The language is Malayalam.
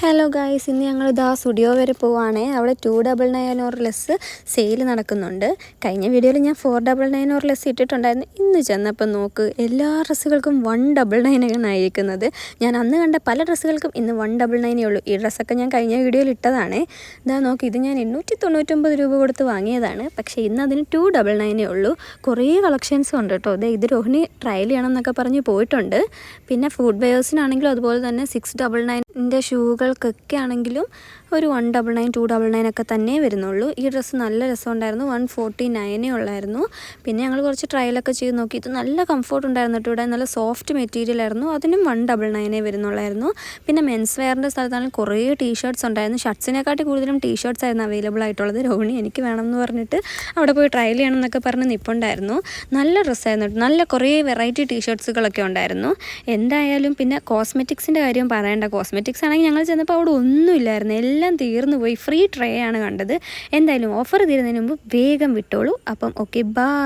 ഹലോ ഗായ്സ്, ഇന്ന് ഞങ്ങൾ സ്റ്റുഡിയോ വരെ പോവുകയാണേ. അവിടെ 299 ഓർ ലെസ് സെയിൽ നടക്കുന്നുണ്ട്. കഴിഞ്ഞ വീഡിയോയിൽ ഞാൻ 499 ഓർ ലെസ് ഇട്ടിട്ടുണ്ടായിരുന്നു. ഇന്ന് ചെന്നപ്പോൾ നോക്ക്, എല്ലാ ഡ്രസ്സുകൾക്കും 199 ആയിരിക്കുന്നത്. ഞാൻ അന്ന് കണ്ട പല ഡ്രസ്സുകൾക്കും ഇന്ന് 199 ഉള്ളൂ. ഈ ഡ്രസ്സൊക്കെ ഞാൻ കഴിഞ്ഞ വീഡിയോയിൽ ഇട്ടതാണേ. ഇതാ നോക്കി, ഇത് ഞാൻ 899 രൂപ കൊടുത്ത് വാങ്ങിയതാണ്. പക്ഷേ ഇന്ന് അതിന് 299 ഉള്ളൂ. കുറേ കളക്ഷൻസും ഉണ്ട് കേട്ടോ. ഇത് രോഹിണി ട്രയൽ ചെയ്യണം എന്നൊക്കെ പറഞ്ഞ് പോയിട്ടുണ്ട്. പിന്നെ ഫുഡ് വെയേഴ്സിനാണെങ്കിലും അതുപോലെ തന്നെ 699 ഷൂകൾക്കൊക്കെ ആണെങ്കിലും ഒരു 199 299 ഒക്കെ തന്നെ വരുന്നുള്ളൂ. ഈ ഡ്രസ്സ് നല്ല രസമുണ്ടായിരുന്നു. 149 ഉള്ളായിരുന്നു. പിന്നെ ഞങ്ങൾ കുറച്ച് ട്രയലൊക്കെ ചെയ്ത് നോക്കി. ഇത് നല്ല കംഫർട്ട് ഉണ്ടായിരുന്നു കേട്ടോ. ഇവിടെ നല്ല സോഫ്റ്റ് മെറ്റീരിയൽ ആയിരുന്നു. അതിനും 199 വരുന്നുള്ളായിരുന്നു. പിന്നെ മെൻസ് വെയറിൻ്റെ സ്ഥലത്താണെങ്കിൽ കുറേ ടീഷർട്ട്സ് ഉണ്ടായിരുന്നു. ഷർട്ട്സിനെക്കാട്ടി കൂടുതലും ടീഷർട്ട്സ് ആയിരുന്നു അവൈലബിൾ ആയിട്ടുള്ളത്. രോഹിണി എനിക്ക് വേണമെന്ന് പറഞ്ഞിട്ട് അവിടെ പോയി ട്രയൽ ചെയ്യണം എന്നൊക്കെ പറഞ്ഞ് നിൽപ്പുണ്ടായിരുന്നു. നല്ല ഡ്രസ്സായിരുന്നു. നല്ല കുറേ വെറൈറ്റി ടീഷർട്ട്സുകളൊക്കെ ഉണ്ടായിരുന്നു. എന്തായാലും പിന്നെ കോസ്മെറ്റിക്സിൻ്റെ കാര്യം പറയേണ്ട. കോസ്മെറ്റിക്സ് ആണെങ്കിൽ ഞങ്ങൾ ചെന്നപ്പോൾ അവിടെ ഒന്നുമില്ലായിരുന്നു. എല്ലാം തീർന്നു പോയി. ഫ്രീ ട്രേ ആണ് കണ്ടത്. എന്തായാലും ഓഫർ തീരുന്നതിന് മുമ്പ് വേഗം വിട്ടോളൂ. അപ്പം ഓക്കെ, ബൈ.